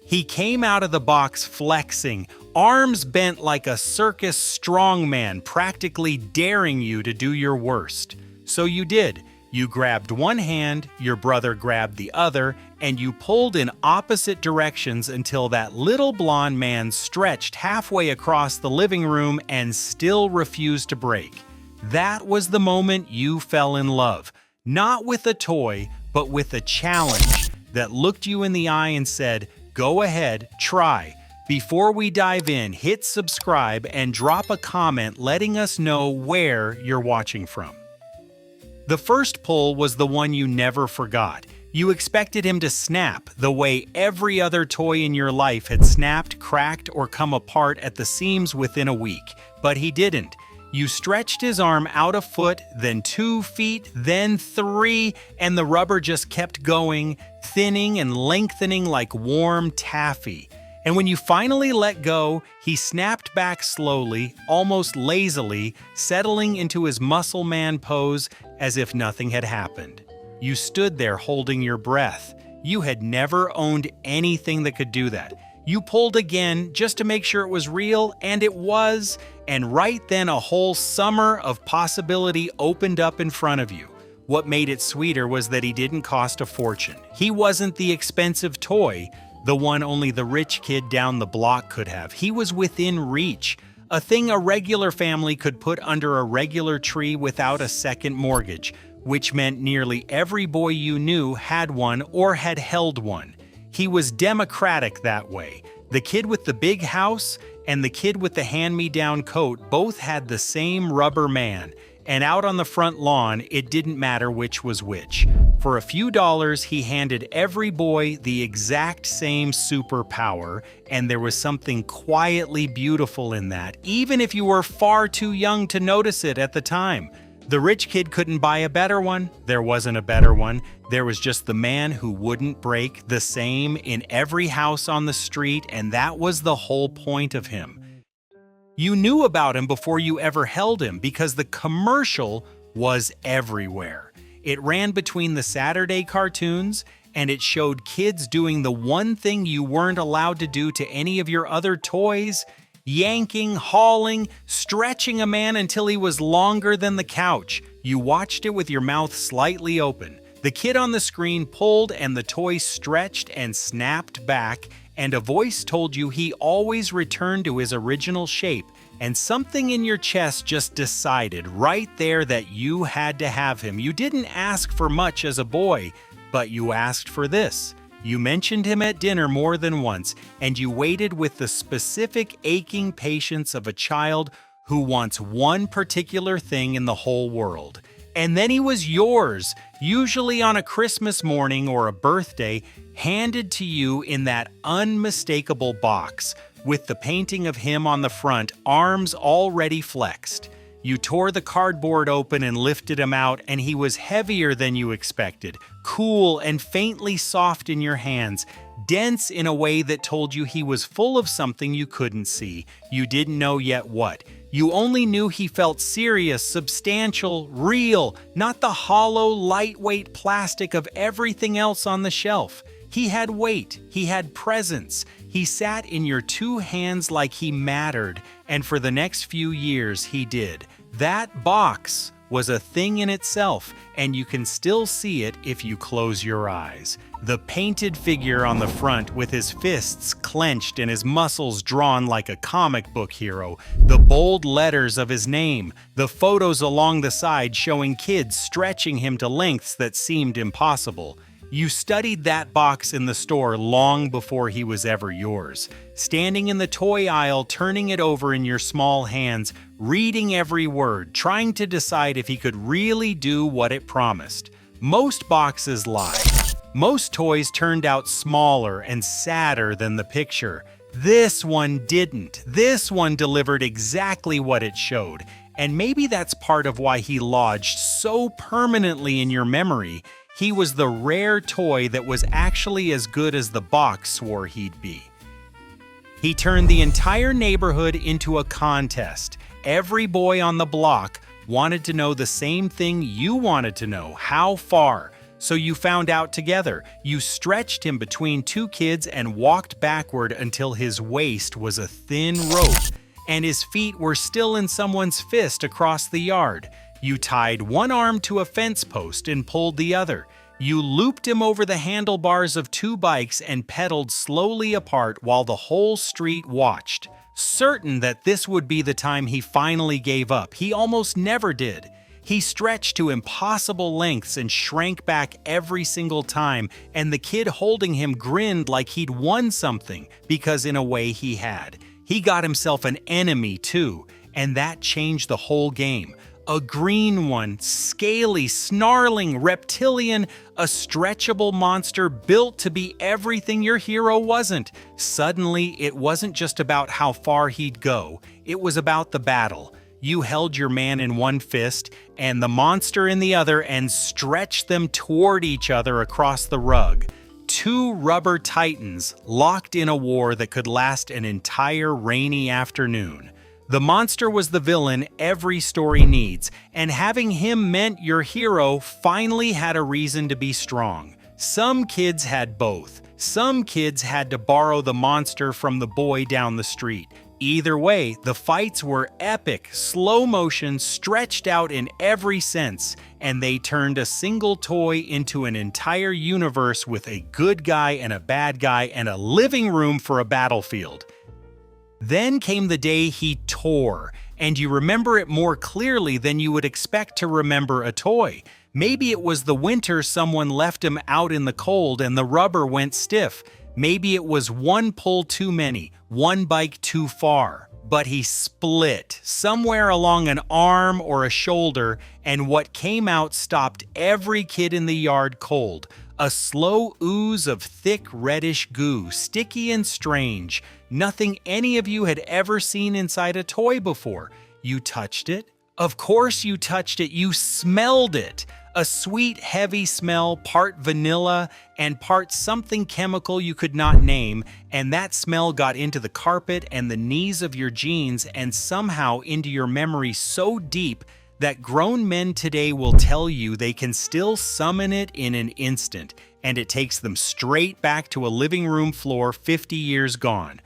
He came out of the box flexing, arms bent like a circus strongman, practically daring you to do your worst. So you did. You grabbed one hand, your brother grabbed the other, and you pulled in opposite directions until that little blonde man stretched halfway across the living room and still refused to break. That was the moment you fell in love, not with a toy, but with a challenge that looked you in the eye and said, "Go ahead, try." Before we dive in, hit subscribe and drop a comment letting us know where you're watching from. The first pull was the one you never forgot. You expected him to snap the way every other toy in your life had snapped, cracked, or come apart at the seams within a week. But he didn't. You stretched his arm out a foot, then 2 feet, then 3, and the rubber just kept going, thinning and lengthening like warm taffy. And when you finally let go, he snapped back slowly, almost lazily, settling into his muscleman pose as if nothing had happened. You stood there holding your breath. You had never owned anything that could do that. You pulled again just to make sure it was real, and it was, and right then a whole summer of possibility opened up in front of you. What made it sweeter was that he didn't cost a fortune. He wasn't the expensive toy, the one only the rich kid down the block could have. He was within reach, a thing a regular family could put under a regular tree without a second mortgage, which meant nearly every boy you knew had one or had held one. He was democratic that way. The kid with the big house and the kid with the hand-me-down coat both had the same rubber man, and out on the front lawn, it didn't matter which was which. For a few dollars, he handed every boy the exact same superpower, and there was something quietly beautiful in that, even if you were far too young to notice it at the time. The rich kid couldn't buy a better one. There wasn't a better one. There was just the man who wouldn't break, the same in every house on the street, and that was the whole point of him. You knew about him before you ever held him because the commercial was everywhere. It ran between the Saturday cartoons, and it showed kids doing the one thing you weren't allowed to do to any of your other toys: yanking, hauling, stretching a man until he was longer than the couch. You watched it with your mouth slightly open. The kid on the screen pulled and the toy stretched and snapped back, and a voice told you he always returned to his original shape, and something in your chest just decided right there that you had to have him. You didn't ask for much as a boy, but you asked for this. You mentioned him at dinner more than once, and you waited with the specific aching patience of a child who wants one particular thing in the whole world. And then he was yours, usually on a Christmas morning or a birthday, handed to you in that unmistakable box, with the painting of him on the front, arms already flexed. You tore the cardboard open and lifted him out, and he was heavier than you expected, cool and faintly soft in your hands, dense in a way that told you he was full of something you couldn't see. You didn't know yet what. You only knew he felt serious, substantial, real, not the hollow, lightweight plastic of everything else on the shelf. He had weight, he had presence, he sat in your 2 hands like he mattered, and for the next few years he did. That box was a thing in itself, and you can still see it if you close your eyes. The painted figure on the front with his fists clenched and his muscles drawn like a comic book hero, the bold letters of his name, the photos along the side showing kids stretching him to lengths that seemed impossible. You studied that box in the store long before he was ever yours, standing in the toy aisle, turning it over in your small hands, reading every word, trying to decide if he could really do what it promised. Most boxes lied. Most toys turned out smaller and sadder than the picture. This one didn't. This one delivered exactly what it showed. And maybe that's part of why he lodged so permanently in your memory. He was the rare toy that was actually as good as the box swore he'd be. He turned the entire neighborhood into a contest. Every boy on the block wanted to know the same thing you wanted to know: how far. So you found out together. You stretched him between two kids and walked backward until his waist was a thin rope and his feet were still in someone's fist across the yard. You tied one arm to a fence post and pulled the other. You looped him over the handlebars of two bikes and pedaled slowly apart while the whole street watched. Certain that this would be the time he finally gave up, he almost never did. He stretched to impossible lengths and shrank back every single time, and the kid holding him grinned like he'd won something, because in a way he had. He got himself an enemy too, and that changed the whole game. A green one, scaly, snarling reptilian, a stretchable monster built to be everything your hero wasn't. Suddenly, it wasn't just about how far he'd go, it was about the battle. You held your man in one fist and the monster in the other and stretched them toward each other across the rug. Two rubber titans locked in a war that could last an entire rainy afternoon. The monster was the villain every story needs, and having him meant your hero finally had a reason to be strong. Some kids had both. Some kids had to borrow the monster from the boy down the street. Either way, the fights were epic, slow motion, stretched out in every sense, and they turned a single toy into an entire universe with a good guy and a bad guy and a living room for a battlefield. Then came the day he tore, and you remember it more clearly than you would expect to remember a toy. Maybe it was the winter someone left him out in the cold and the rubber went stiff. Maybe it was one pull too many, one bike too far. But he split somewhere along an arm or a shoulder, and what came out stopped every kid in the yard cold. A slow ooze of thick reddish goo, sticky and strange. Nothing any of you had ever seen inside a toy before. You touched it? Of course you touched it. You smelled it. A sweet, heavy smell, part vanilla and part something chemical you could not name, and that smell got into the carpet and the knees of your jeans and somehow into your memory so deep that grown men today will tell you they can still summon it in an instant, and it takes them straight back to a living room floor 50 years gone.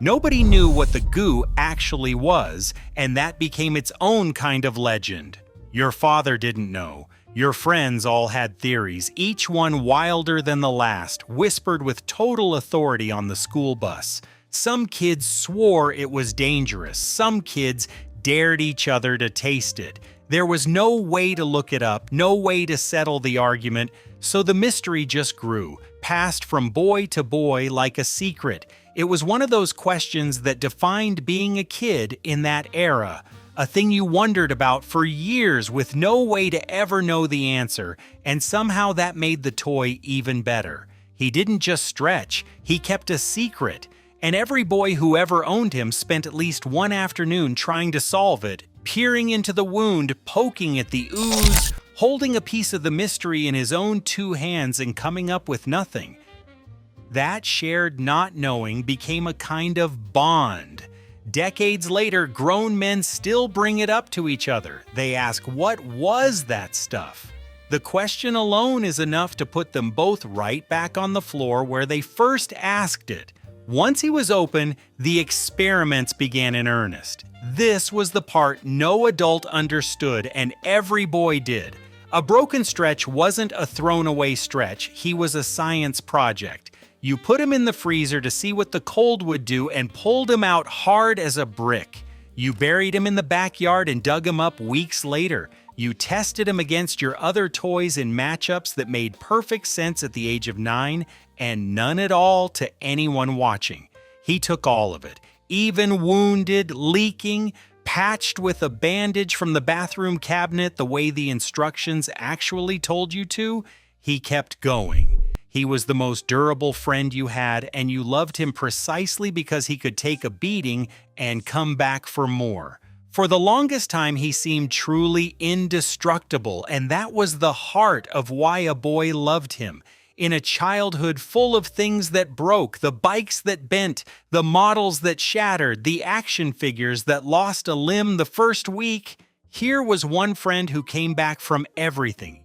Nobody knew what the goo actually was, and that became its own kind of legend. Your father didn't know. Your friends all had theories, each one wilder than the last, whispered with total authority on the school bus. Some kids swore it was dangerous. Some kids dared each other to taste it. There was no way to look it up, no way to settle the argument, so the mystery just grew, passed from boy to boy like a secret. It was one of those questions that defined being a kid in that era. A thing you wondered about for years with no way to ever know the answer, and somehow that made the toy even better. He didn't just stretch, he kept a secret, and every boy who ever owned him spent at least one afternoon trying to solve it, peering into the wound, poking at the ooze, holding a piece of the mystery in his own two hands and coming up with nothing. That shared not knowing became a kind of bond. Decades later, grown men still bring it up to each other. They ask, what was that stuff? The question alone is enough to put them both right back on the floor where they first asked it. Once he was open, the experiments began in earnest. This was the part no adult understood, and every boy did. A broken stretch wasn't a thrown-away stretch, he was a science project. You put him in the freezer to see what the cold would do and pulled him out hard as a brick. You buried him in the backyard and dug him up weeks later. You tested him against your other toys in matchups that made perfect sense at the age of 9 and none at all to anyone watching. He took all of it, even wounded, leaking, patched with a bandage from the bathroom cabinet the way the instructions actually told you to. He kept going. He was the most durable friend you had, and you loved him precisely because he could take a beating and come back for more. For the longest time, he seemed truly indestructible, and that was the heart of why a boy loved him. In a childhood full of things that broke, the bikes that bent, the models that shattered, the action figures that lost a limb the first week, here was one friend who came back from everything.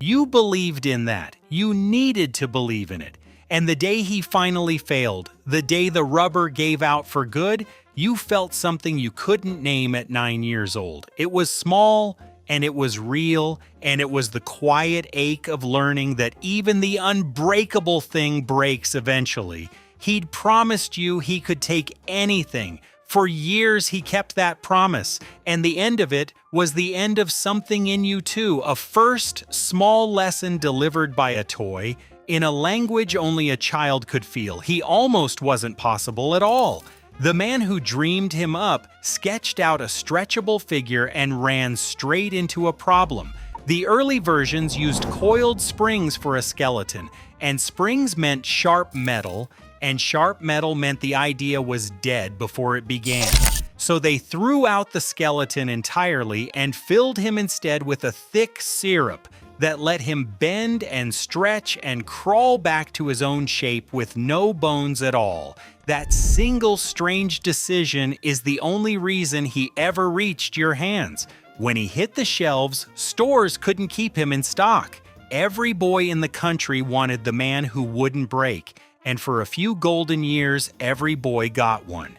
You believed in that. You needed to believe in it. And the day he finally failed, the day the rubber gave out for good, you felt something you couldn't name at 9 years old. It was small, and it was real, and it was the quiet ache of learning that even the unbreakable thing breaks eventually. He'd promised you he could take anything. For years he kept that promise, and the end of it was the end of something in you too, a first small lesson delivered by a toy, in a language only a child could feel. He almost wasn't possible at all. The man who dreamed him up sketched out a stretchable figure and ran straight into a problem. The early versions used coiled springs for a skeleton, and springs meant sharp metal, and sharp metal meant the idea was dead before it began. So they threw out the skeleton entirely and filled him instead with a thick syrup that let him bend and stretch and crawl back to his own shape with no bones at all. That single strange decision is the only reason he ever reached your hands. When he hit the shelves, stores couldn't keep him in stock. Every boy in the country wanted the man who wouldn't break, and for a few golden years, every boy got one.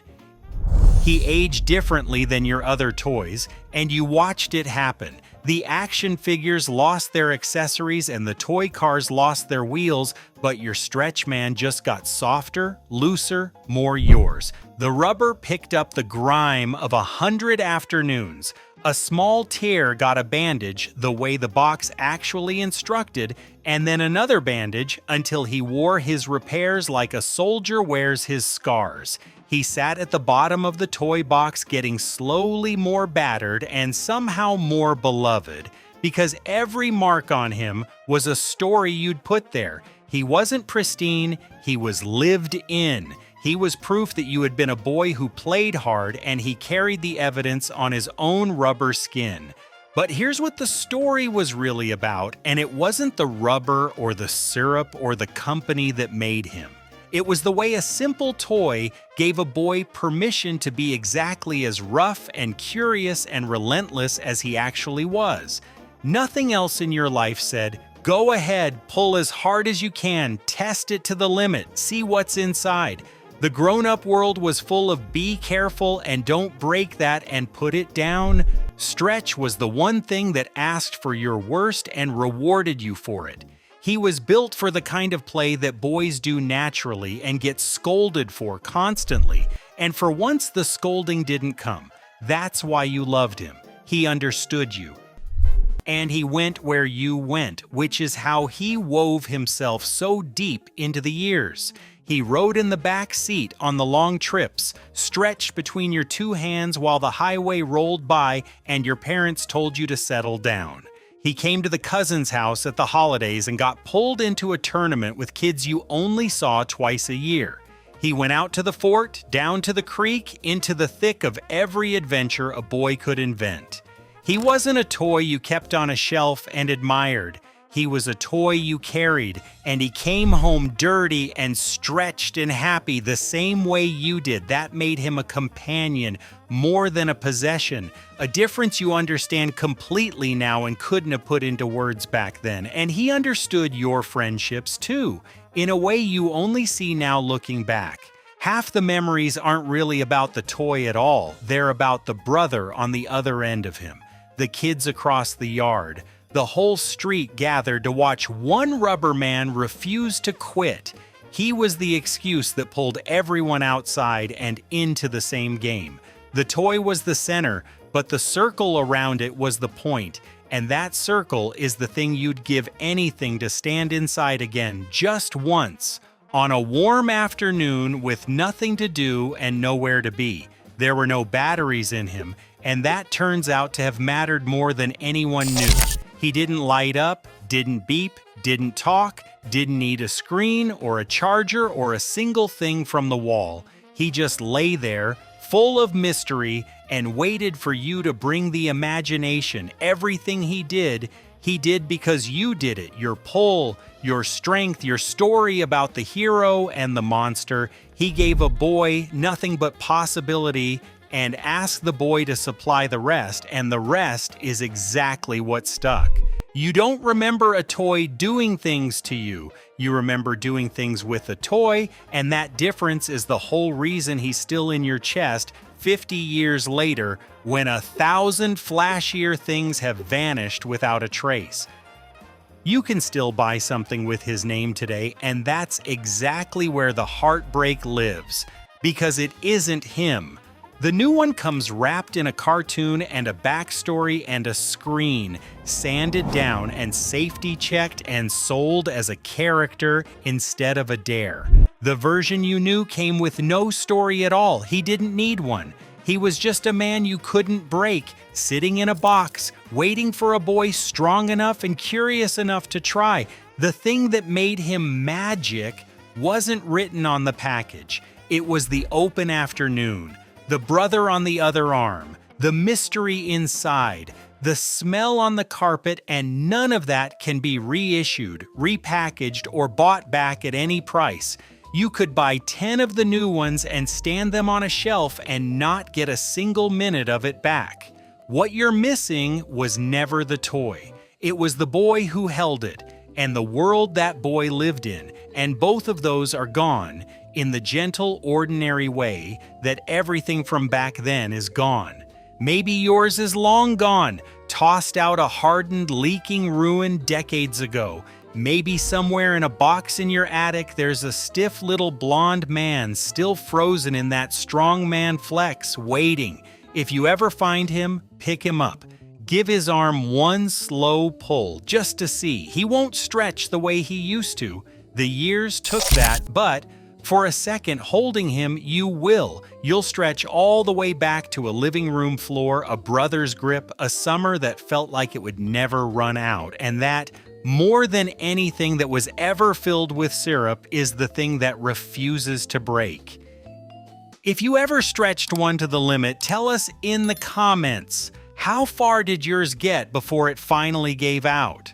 He aged differently than your other toys, and you watched it happen. The action figures lost their accessories and the toy cars lost their wheels, but your stretch man just got softer, looser, more yours. The rubber picked up the grime of 100 afternoons. A small tear got a bandage the way the box actually instructed, and then another bandage until he wore his repairs like a soldier wears his scars. He sat at the bottom of the toy box getting slowly more battered and somehow more beloved, because every mark on him was a story you'd put there. He wasn't pristine, he was lived in. He was proof that you had been a boy who played hard, and he carried the evidence on his own rubber skin. But here's what the story was really about, and it wasn't the rubber or the syrup or the company that made him. It was the way a simple toy gave a boy permission to be exactly as rough and curious and relentless as he actually was. Nothing else in your life said, "Go ahead, pull as hard as you can, test it to the limit, see what's inside." The grown-up world was full of be careful and don't break that and put it down. Stretch was the one thing that asked for your worst and rewarded you for it. He was built for the kind of play that boys do naturally and get scolded for constantly, and for once the scolding didn't come. That's why you loved him. He understood you. And he went where you went, which is how he wove himself so deep into the years. He rode in the back seat on the long trips, stretched between your two hands while the highway rolled by and your parents told you to settle down. He came to the cousin's house at the holidays and got pulled into a tournament with kids you only saw twice a year. He went out to the fort, down to the creek, into the thick of every adventure a boy could invent. He wasn't a toy you kept on a shelf and admired. He was a toy you carried, and he came home dirty and stretched and happy the same way you did. That made him a companion more than a possession, a difference you understand completely now and couldn't have put into words back then. And he understood your friendships too, in a way you only see now looking back. Half the memories aren't really about the toy at all. They're about the brother on the other end of him, the kids across the yard. The whole street gathered to watch one rubber man refuse to quit. He was the excuse that pulled everyone outside and into the same game. The toy was the center, but the circle around it was the point, and that circle is the thing you'd give anything to stand inside again just once, on a warm afternoon with nothing to do and nowhere to be. There were no batteries in him, and that turns out to have mattered more than anyone knew. He didn't light up, didn't beep, didn't talk, didn't need a screen or a charger or a single thing from the wall. He just lay there, full of mystery, and waited for you to bring the imagination. Everything he did because you did it. Your pull, your strength, your story about the hero and the monster. He gave a boy nothing but possibility and asked the boy to supply the rest, and the rest is exactly what stuck. You don't remember a toy doing things to you. You remember doing things with a toy, and that difference is the whole reason he's still in your chest 50 years later when 1,000 flashier things have vanished without a trace. You can still buy something with his name today, and that's exactly where the heartbreak lives, because it isn't him. The new one comes wrapped in a cartoon and a backstory and a screen, sanded down and safety checked and sold as a character instead of a dare. The version you knew came with no story at all. He didn't need one. He was just a man you couldn't break, sitting in a box, waiting for a boy strong enough and curious enough to try. The thing that made him magic wasn't written on the package. It was the open afternoon, the brother on the other arm, the mystery inside, the smell on the carpet, and none of that can be reissued, repackaged, or bought back at any price. You could buy 10 of the new ones and stand them on a shelf and not get a single minute of it back. What you're missing was never the toy. It was the boy who held it, and the world that boy lived in, and both of those are gone in the gentle, ordinary way that everything from back then is gone. Maybe yours is long gone, tossed out a hardened, leaking ruin decades ago. Maybe somewhere in a box in your attic there's a stiff little blonde man still frozen in that strong man flex, waiting. If you ever find him, pick him up. Give his arm one slow pull just to see. He won't stretch the way he used to. The years took that, but for a second holding him, you will. You'll stretch all the way back to a living room floor, a brother's grip, a summer that felt like it would never run out, and that, more than anything that was ever filled with syrup, is the thing that refuses to break. If you ever stretched one to the limit, tell us in the comments. How far did yours get before it finally gave out?